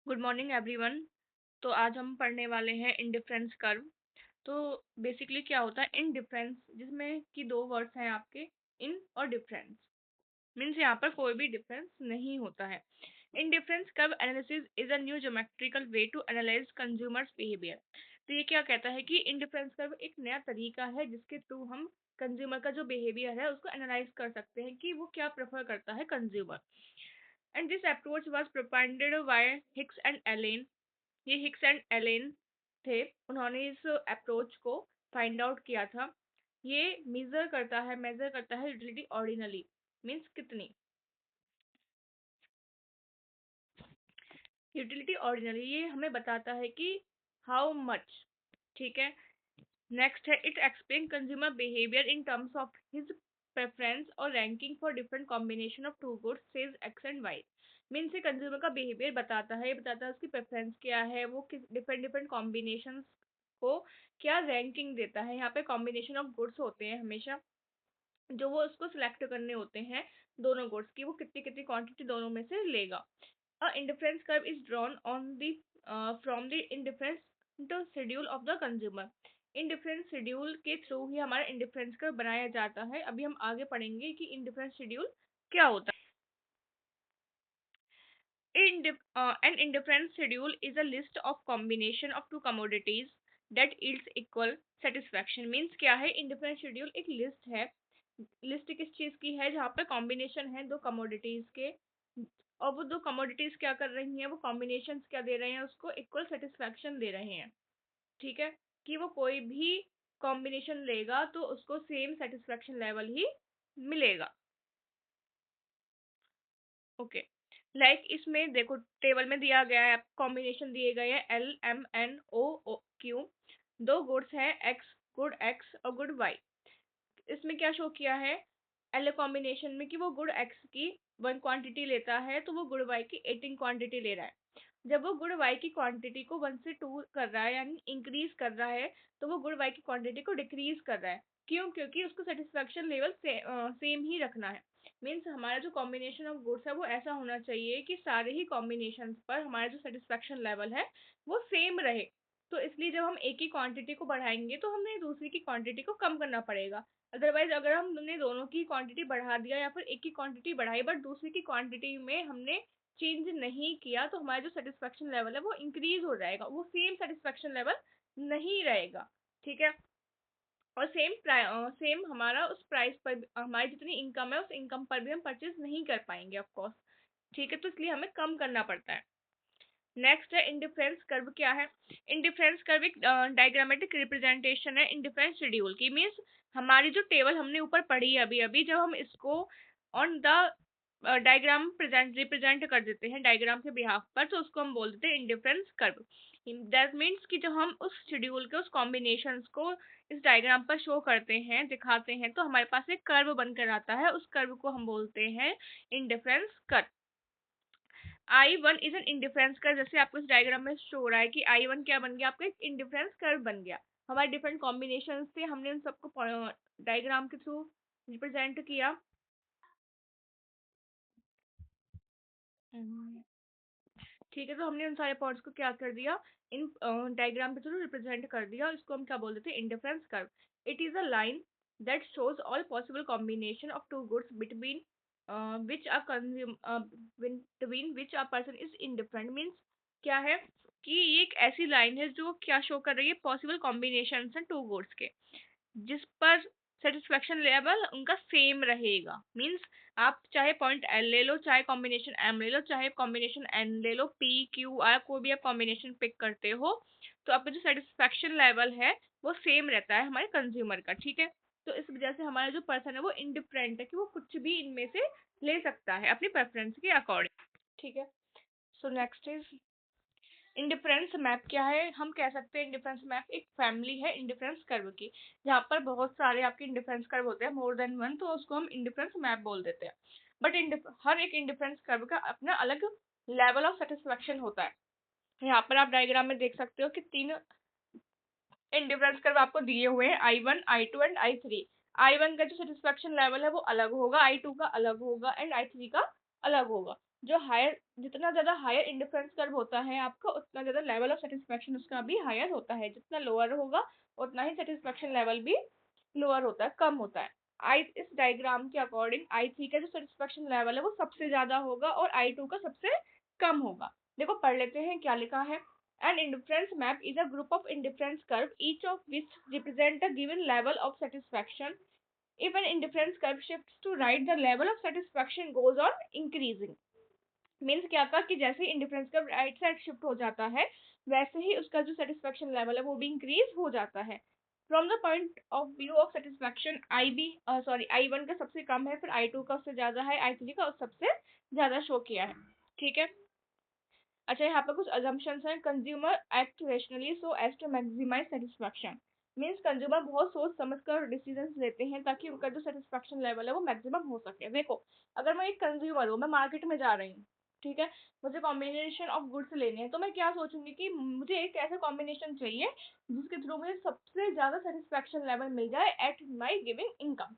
Good morning everyone. तो आज हम पढ़ने वाले हैं इंडिफरेंस कर्व। तो बेसिकली क्या होता है इंडिफरेंस, जिसमें कि दो वर्ड्स हैं आपके, इन और डिफरेंस। मीन्स यहाँ पर कोई भी डिफरेंस नहीं होता है। Indifference curve analysis is a new geometrical way to analyse consumers behaviour. तो ये क्या कहता है कि इंडिफरेंस कर्व एक नया तरीका है जिसके थ्रू हम कंज्यूमर का जो बिहेवियर है उसको एनालाइज कर सकते हैं कि वो क्या प्रेफर करता है consumer. And this approach was propounded by Hicks and Allen. ये हिक्स एंड एलेन थे, उन्होंने इस अप्रोच को फाइंड आउट किया था। ये मेजर करता है यूटिलिटी ऑर्डिनली, मीन्स कितनी यूटिलिटी ऑर्डिनली, ये हमें बताता है कि हाउ मच। ठीक है। नेक्स्ट है it explain consumer behaviour in terms of his preference और ranking for different combination of two goods says X and Y. Mean से कंज्यूमर का बिहेवियर बताता है, ये बताता है उसकी प्रेफरेंस क्या है, वो किस डिफरेंट डिफरेंट कॉम्बिनेशन को क्या रैंकिंग देता है। यहाँ पे कॉम्बिनेशन ऑफ गुड्स होते हैं हमेशा, जो वो उसको सिलेक्ट करने होते हैं दोनों गुड्स की, वो कितनी कितनी क्वांटिटी दोनों में से लेगा। A indifference curve is drawn on the from the indifference schedule of the consumer. Indifference schedule के थ्रू ही हमारा इंडिफरेंस कर्व बनाया जाता है। अभी हम आगे पढ़ेंगे कि इंडिफरेंस शेड्यूल क्या होता है। An indifference schedule is a list of combination of two commodities that yields equal satisfaction। Means क्या है, इंडिफरेंस शेड्यूल एक लिस्ट है। लिस्ट किस चीज की है, जहाँ पे कॉम्बिनेशन है दो कमोडिटीज के, और वो दो कमोडिटीज क्या कर रही हैं, वो कॉम्बिनेशंस क्या दे रहे हैं, उसको इक्वल सेटिस्फैक्शन दे रहे हैं। ठीक है, कि वो कोई भी कॉम्बिनेशन लेगा तो उसको सेम सेटिस्फैक्शन लेवल ही मिलेगा। ओके। लाइक इसमें देखो, टेबल में दिया गया है, कॉम्बिनेशन दिए गए हैं L M N O Q. दो गुड्स हैं एक्स और गुड वाई। इसमें क्या शो किया है, एल कॉम्बिनेशन में कि वो गुड एक्स की 1 क्वांटिटी लेता है तो वो गुड वाई की 18 क्वांटिटी ले रहा है। जब वो गुड वाई की क्वांटिटी को 1 से 2 कर रहा है, यानी इंक्रीज कर रहा है, तो वो गुड वाई की क्वांटिटी को डिक्रीज कर रहा है। क्यों? क्योंकि उसको सेटिस्फेक्शन लेवल सेम ही रखना है। मीन्स हमारा जो कॉम्बिनेशन ऑफ गुड्स है वो ऐसा होना चाहिए कि सारे ही कॉम्बिनेशन पर हमारा जो सेटिस्फेक्शन लेवल है वो सेम रहे। तो इसलिए जब हम एक ही क्वांटिटी को बढ़ाएंगे तो हमें दूसरी की क्वांटिटी को कम करना पड़ेगा। अदरवाइज अगर हमने दोनों की क्वांटिटी बढ़ा दिया या फिर एक की क्वांटिटी बढ़ाई बट दूसरी की क्वांटिटी में हमने चेंज नहीं किया, तो हमारा जो सेटिस्फेक्शन लेवल है वो इंक्रीज हो जाएगा, वो सेम सेटिस्फेक्शन लेवल नहीं रहेगा। ठीक है। और सेम हमारा उस प्राइस पर हमारी जितनी इनकम है उस इनकम पर भी हम परचेज नहीं कर पाएंगे ऑफ कोर्स। ठीक है, तो इसलिए हमें कम करना पड़ता है। नेक्स्ट है इंडिफरेंस कर्व क्या है। इंडिफरेंस कर्व एक डायग्रामेटिक रिप्रेजेंटेशन है इंडिफरेंस शेड्यूल की। मीन्स हमारी जो टेबल हमने ऊपर पढ़ी है अभी अभी, जब हम इसको on the diagram present represent कर देते हैं डायग्राम के बिहाफ पर, तो उसको हम बोल देते हैं इंडिफरेंस कर्व। दैट मीन्स कि जब हम उस शेड्यूल के उस कॉम्बिनेशंस को इस डायग्राम पर शो करते हैं, दिखाते हैं, तो हमारे पास एक कर्व बनकर आता है, उस कर्व को हम बोलते हैं indifference curve. I1 is an indifference curve. जैसे आपको इस डायग्राम में शो हो रहा है कि I1 क्या बन गया, आपका एक इंडिफरेंस कर्व बन गया। हमारे डिफरेंट कॉम्बिनेशन थे, हमने उन सबको डायग्राम के थ्रू रिप्रेजेंट किया। ठीक है, तो हमने उन सारे पॉइंट्स को क्या कर दिया, इन डायग्राम के थ्रू रिप्रेजेंट कर दिया। इसको हम क्या बोल देते हैं, indifference curve. It is a line that shows all possible combination of two goods between which a consume between which a person is indifferent. Means क्या है कि ये एक ऐसी लाइन है जो क्या शो कर रही है, पॉसिबल कॉम्बिनेशन है टू गुड्स के, जिस पर सेटिस्फेक्शन लेवल उनका सेम रहेगा। मीन्स आप चाहे पॉइंट एल ले लो, चाहे कॉम्बिनेशन एम ले लो, चाहे कॉम्बिनेशन एन ले लो, पी क्यू आर कोई भी आप कॉम्बिनेशन पिक करते हो, तो आपका जो सेटिस्फेक्शन लेवल है वो सेम रहता है हमारे कंज्यूमर का। ठीक है, तो इस वजह से हमारा जो पर्सन है वो इंडिफरेंट है कि वो कुछ भी इनमें से ले सकता है अपनी प्रेफरेंस के अकॉर्डिंग। ठीक है। So next is indifference map क्या है। हम कह सकते हैं इंडिफरेंस मैप एक फैमिली है इंडिफरेंस कर्व की, जहाँ पर बहुत सारे आपके इंडिफरेंस कर्व होते हैं, मोर देन वन, तो उसको हम इंडिफरेंस मैप बोल देते हैं। बट हर एक इंडिफरेंस कर्व का अपना अलग लेवल ऑफ सेटिस्फेक्शन होता है। यहाँ पर आप डायग्राम में देख सकते हो कि 3 इंडिफरेंस कर्व आपको दिए हुए हैं, I1 I2 and I3। I1 का जो सेटिस्फेक्शन लेवल है वो अलग होगा, I2 का अलग होगा एंड I3 का अलग होगा। जो हायर, जितना ज़्यादा हायर इंडिफरेंस कर्व होता है आपका, उतना ज़्यादा लेवल ऑफ सेटिस्फेक्शन उसका भी हायर होता है। जितना लोअर होगा उतना ही सेटिस्फेक्शन लेवल भी लोअर होता है, कम होता है। आई इस डायग्राम के अकॉर्डिंग I3 का जो सेटिस्फेक्शन लेवल है वो सबसे ज़्यादा होगा और I2 का सबसे कम होगा। देखो पढ़ लेते हैं क्या लिखा है। An indifference map is a group of indifference curve, each of which represent a given level of satisfaction. If an indifference curve shifts to right, the level of satisfaction goes on increasing. Means क्या था कि जैसे ही indifference का right side shift हो जाता है, वैसे ही उसका जो सेटिस्फेक्शन लेवल है वो भी इंक्रीज हो जाता है। From the point of view of satisfaction I1 का सबसे कम है, फिर I2 का उससे ज्यादा है, I3 का सबसे ज्यादा शो किया है। ठीक है। अच्छा, यहाँ पर कुछ अजम्पशंस हैं। Consumer act rationally so as to maximise satisfaction. Means consumer बहुत सोच समझ कर डिसीजन लेते हैं ताकि उनका जो सेटिस्फेक्शन लेवल है वो मैक्सिमम हो सके। देखो, अगर मैं एक कंज्यूमर हूँ, मैं मार्केट में जा रही हूँ, ठीक है, मुझे कॉम्बिनेशन ऑफ गुड्स लेने हैं, तो मैं क्या सोचूंगी कि मुझे एक ऐसा कॉम्बिनेशन चाहिए जिसके थ्रू मुझे सबसे ज्यादा सेटिस्फेक्शन लेवल मिल जाए एट माई गिविंग इनकम।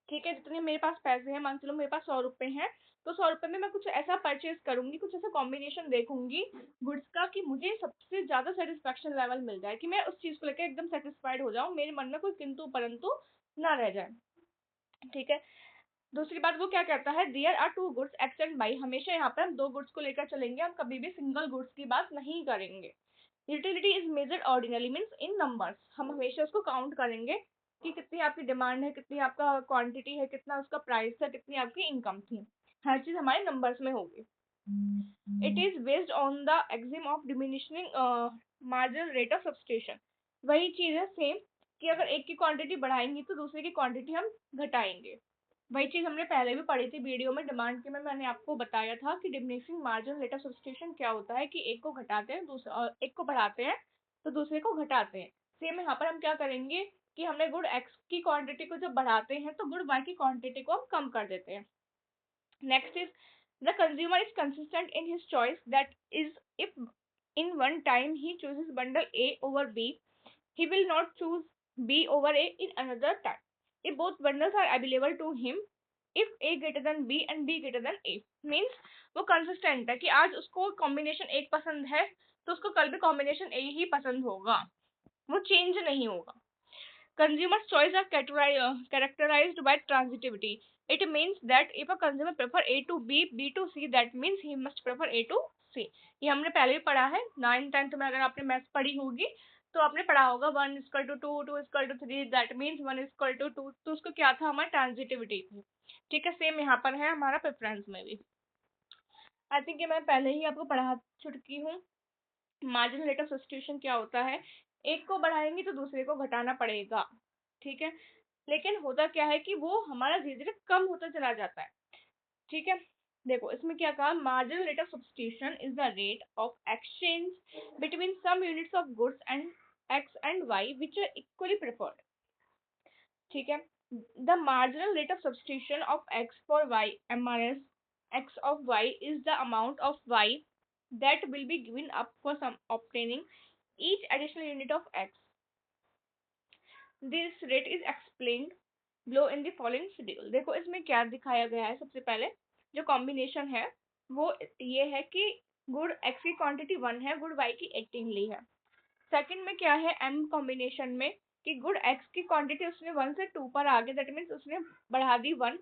ठीक है, जितने मेरे पास पैसे हैं, मान चलो मेरे पास 100 रुपए हैं, तो 100 रुपए में मैं कुछ ऐसा परचेज करूंगी, कुछ ऐसा कॉम्बिनेशन देखूंगी गुड्स का कि मुझे सबसे ज्यादा सेटिस्फेक्शन लेवल मिल जाए, कि मैं उस चीज को लेकर एकदम सेटिस्फाइड हो जाऊं, मेरे मन में कोई किंतु परंतु ना रह जाए। ठीक है। दूसरी बात वो क्या कहता है, there are two goods X and Y. हमेशा यहाँ पर हम दो गुड्स को लेकर चलेंगे, हम कभी भी सिंगल गुड्स की बात नहीं करेंगे। Utility is measured ordinary means in numbers. हम हमेशा उसको काउंट करेंगे कि कितनी आपकी डिमांड है, कितनी आपका क्वांटिटी है, कितना उसका प्राइस है, कितनी आपकी इनकम थी। हर चीज हमारे नंबर्स में होगी। It is based on the axiom of diminishing marginal rate of substitution. वही चीज है सेम, कि अगर एक की क्वांटिटी बढ़ाएंगे तो दूसरे की क्वांटिटी हम घटाएंगे। वही चीज हमने पहले भी पढ़ी थी वीडियो में, डिमांड के में मैंने आपको बताया था कि डिमिनिशिंग मार्जिनल रेट ऑफ सब्सटेशन क्या होता है, कि एक को घटाते हैं, दूसरा एक को बढ़ाते हैं तो दूसरे को घटाते हैं। सेम यहाँ पर हम क्या करेंगे कि हमने गुड एक्स की क्वांटिटी को जब बढ़ाते हैं तो गुड वाई की क्वांटिटी को हम कम कर देते हैं। Next is the consumer is consistent in his choice. That is, if in one time he chooses bundle A over B, he will not choose B over A in another time. If both bundles are available to him, if A greater than B and B greater than A, means वो consistent है कि आज उसको combination एक पसंद है तो उसको कल भी combination A ही पसंद होगा, वो change नहीं होगा। Consumers' choice are characterized by transitivity. It means that if a consumer prefer A to B, B to C, that means he must prefer A to C. ये हमने पहले भी पढ़ा है 9th-10th में। अगर आपने मैथ्स पढ़ी होगी तो आपने पढ़ा होगा 1:2, 2:3, दैट मीन्स 1:2, तो उसको क्या था, हमारा ट्रांजिटिविटी थी। ठीक है, सेम यहाँ पर है हमारा प्रेफरेंस में भी। आई थिंक ये मैं पहले ही आपको पढ़ा चुकी हूँ। मार्जिनल रेट ऑफ सब्स्टिट्यूशन क्या होता है, एक को बढ़ाएंगे तो दूसरे को घटाना पड़ेगा। ठीक है, लेकिन होता क्या है कि वो हमारा धीरे धीरे कम होता चला जाता है। ठीक है, देखो इसमें क्या कहा, marginal rate of substitution is the rate of exchange between some units of goods and X and Y which are equally preferred. ठीक है, the marginal rate of substitution of X for Y, MRS x of y, is the amount of y that will be given up for some obtaining each additional unit of x. This rate is explained below in the following schedule. देखो इसमें क्या दिखाया गया है, सबसे पहले जो combination है वो ये है कि गुड x की क्वांटिटी 1 है, गुड y की 18 ली है। सेकंड में क्या है, m कॉम्बिनेशन में, कि गुड x की क्वांटिटी उसने 1 से 2 पर आ गया, दैट मीन्स उसने बढ़ा दी 1।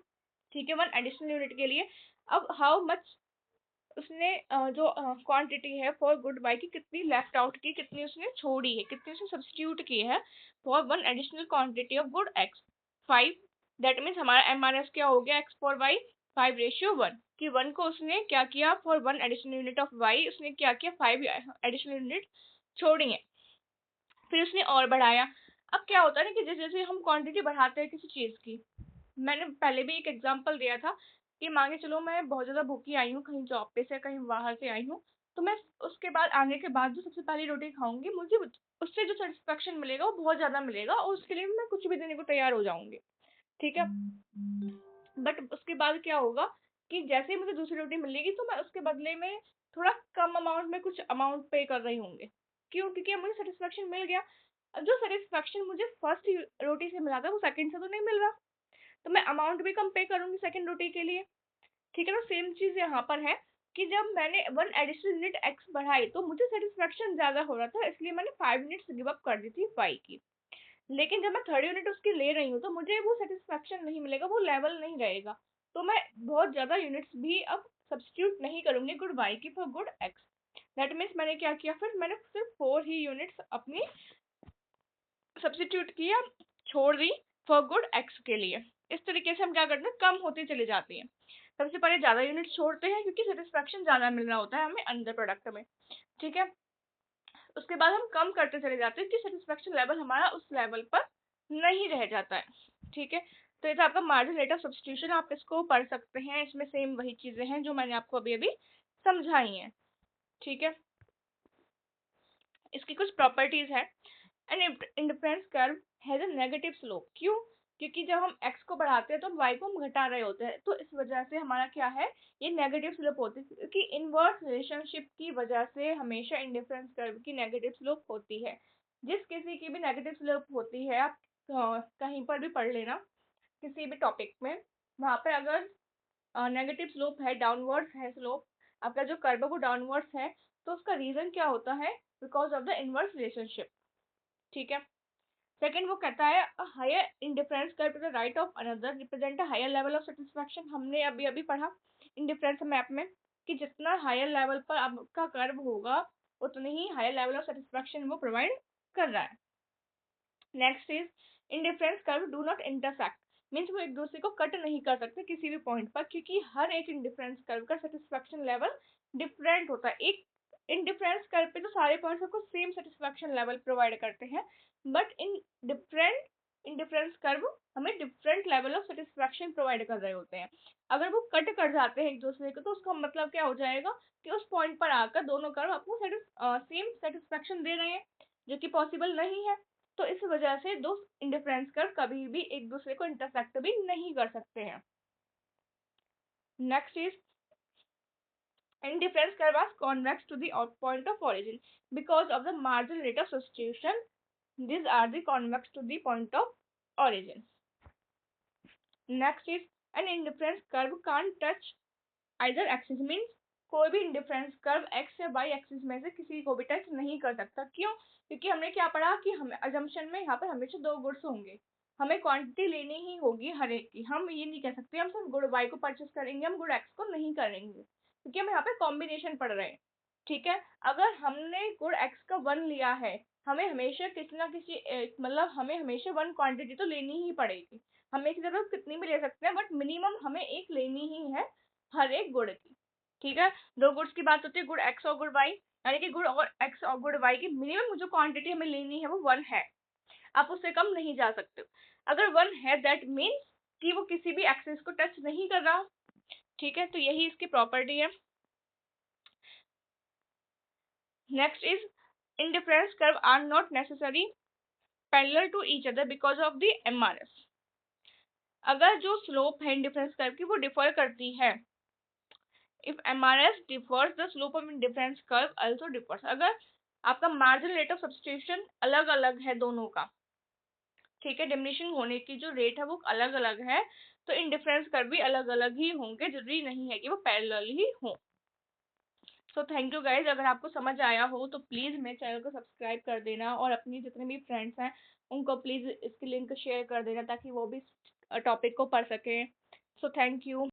ठीक है, 1 एडिशनल यूनिट के लिए। अब हाउ मच उसने जो क्वांटिटी है फॉर गुड बाय की कितनी लेफ्ट आउट की, कितनी उसने छोड़ी है, कितनी उसने सब्स्टिट्यूट की है for 1 additional quantity of good x 5। That means हमारा MRS क्या हो गया, एक्स फॉर वाई 5:1, कि 1 को उसने क्या किया, for 1 additional unit of Y उसने क्या किया, 5 एडिशनल यूनिट छोड़ी है, फिर उसने और बढ़ाया। अब क्या होता है ना कि जैसे जैसे हम क्वांटिटी बढ़ाते हैं किसी चीज की, मैंने पहले भी एक एग्जांपल दिया था कि मांगे चलो मैं बहुत ज्यादा भूखी आई हूँ, कहीं जॉब पे से कहीं बाहर से आई हूँ, तो मैं उसके बाद आने के बाद जो सबसे पहली रोटी खाऊंगी, मुझे उससे जो सेटिस्फेक्शन मिलेगा वो बहुत ज्यादा मिलेगा और उसके लिए मैं कुछ भी देने को तैयार हो जाऊंगी। ठीक है, बट उसके बाद क्या होगा कि जैसे ही मुझे दूसरी रोटी मिलेगी तो मैं उसके बदले में थोड़ा कम अमाउंट में कुछ अमाउंट पे कर रही होंगी। क्यों, क्योंकि मुझे सेटिस्फेक्शन मिल गया। अब जो सेटिस्फेक्शन मुझे फर्स्ट रोटी से मिला था वो सेकंड से तो नहीं मिल रहा, तो मैं अमाउंट भी कम पे करूंगी सेकंड रोटी के लिए। ठीक है ना, सेम चीज यहाँ पर है। कि जब मैंने 1 एडिशनल यूनिट x बढ़ाई तो मुझे सेटिस्फेक्शन ज्यादा हो रहा था, इसलिए मैंने 5 यूनिट्स गिव अप कर दी थी y की। लेकिन जब मैं थर्ड यूनिट उसकी ले रही हूँ तो मुझे वो सेटिस्फेक्शन नहीं मिलेगा, वो लेवल नहीं रहेगा। तो मैं बहुत ज्यादा यूनिट्स भी अब सब्स्टिट्यूट नहीं करूंगी गुड y की for good x। That means मैंने क्या किया, फिर मैंने सिर्फ 4 ही यूनिट्स अपनी सब्स्टिट्यूट किया, छोड़ दी फॉर गुड x के लिए। इस तरीके से हम क्या करते हैं, कम होती चली जाती है। सबसे पहले ज्यादा यूनिट छोड़ते हैं क्योंकि सेटिस्फेक्शन ज्यादा मिल रहा होता है हमें अंदर प्रोडक्ट में, ठीक है। उसके बाद हम कम करते चले जाते हैं कि सेटिस्फेक्शन लेवल हमारा उस लेवल पर नहीं रह जाता है, ठीक है। तो ये था आपका मार्जिन रेट ऑफ सब्स्टिट्यूशन, आप इसको पढ़ सकते हैं, इसमें सेम वही चीजें हैं जो मैंने आपको अभी अभी समझाई हैं, ठीक है। इसकी कुछ प्रॉपर्टीज है। An indifference curve has a negative slope, क्यों? क्योंकि जब हम x को बढ़ाते हैं तो हम y को हम घटा रहे होते हैं, तो इस वजह से हमारा क्या है, ये नेगेटिव स्लोप होती है, क्योंकि इनवर्स रिलेशनशिप की वजह से हमेशा इंडिफरेंस कर्व की नेगेटिव स्लोप होती है। जिस किसी की भी नेगेटिव स्लोप होती है, आप कहीं पर भी पढ़ लेना किसी भी टॉपिक में, वहां पर अगर नेगेटिव स्लोप है, डाउनवर्ड्स है स्लोप, आपका जो कर्व है वो डाउनवर्ड्स है, तो उसका रीजन क्या होता है, because of the inverse relationship, ठीक है। सेकंड वो कहता है higher indifference curve to the right of another represent a higher level of satisfaction. हमने अभी अभी पढ़ा इंडिफरेंस मैप में कि जितना हायर लेवल पर आपका कर्व होगा उतनी ही हायर लेवल ऑफ सेटिस्फेक्शन वो प्रोवाइड कर रहा है। Next is indifference curve do not intersect, means वो एक दूसरे को कट नहीं कर सकते किसी भी पॉइंट पर, क्योंकि हर एक इंडिफरेंस कर्व का सेटिस्फेक्शन लेवल डिफरेंट होता है। एक इंडिफरेंस कर्व पे तो सारे पॉइंट्स आपको सेम सेटिस्फेक्शन लेवल प्रोवाइड करते हैं, but in different indifference curve हमें different level of satisfaction provide कर रहे होते हैं। अगर वो कट कर जाते हैं एक दूसरे को तो उसका मतलब क्या हो जाएगा कि उस पॉइंट पर आकर दोनों कर्व आपको सेम सेटिस्फेक्शन दे रहे हैं, जो कि पॉसिबल नहीं है। तो इस वजह से दो इंडिफरेंस कर्व कभी भी एक दूसरे को इंटरसेक्ट भी नहीं कर सकते हैं। Next is indifference curve is convex to the point of origin because of the marginal rate of substitution. These are the convex to the point of origin. Next is an indifference curve can't touch either axis, means कोई भी indifference curve x या y axis में से किसी को भी touch नहीं कर सकता। क्यों? क्योंकि हमने क्या पढ़ा कि हम अजम्पशन में यहाँ पर हमेशा दो गुड्स होंगे, हमें क्वांटिटी लेनी ही होगी हर एक की। हम ये नहीं कह सकते हम सिर्फ गुड y को परचेस करेंगे, हम गुड x को नहीं करेंगे, क्योंकि हम यहाँ पे कॉम्बिनेशन पढ़ रहे हैं, ठीक है। अगर हमने गुड x का 1 लिया है, हमें हमेशा किसी ना किसी मतलब हमें हमेशा 1 क्वांटिटी तो लेनी ही पड़ेगी। हम एक जगह कितनी भी ले सकते हैं, बट मिनिमम हमें एक लेनी ही है हर एक गुड की, ठीक है। दो गुड्स की बात होती है, गुड x और गुड y, यानी कि गुड और x और गुड y की मिनिमम जो क्वांटिटी हमें लेनी है वो 1 है, आप उससे कम नहीं जा सकते। अगर 1 है दैट मीन्स कि वो किसी भी एक्सिस को टच नहीं कर रहा, ठीक है। तो यही इसकी प्रॉपर्टी है। Next is indifference curve are not necessary parallel to each other because of the MRS। अगर जो स्लोप है इंडिफरेंस कर्व की वो डिफर करती है, if MRS differs the slope of indifference curve also differs। अगर आपका मार्जिनल रेट ऑफ सब्स्टिट्यूशन अलग अलग है दोनों का, ठीक है, डिमिनिशिंग होने की जो रेट है वो अलग अलग है, तो इंडिफरेंस कर्व भी अलग अलग ही होंगे, जरूरी नहीं है कि वो पैरेलल ही हो। सो थैंक यू गाइज, अगर आपको समझ आया हो तो प्लीज मेरे चैनल को सब्सक्राइब कर देना और अपनी जितने भी फ्रेंड्स हैं उनको प्लीज इसकी लिंक शेयर कर देना ताकि वो भी टॉपिक को पढ़ सकें। So thank you.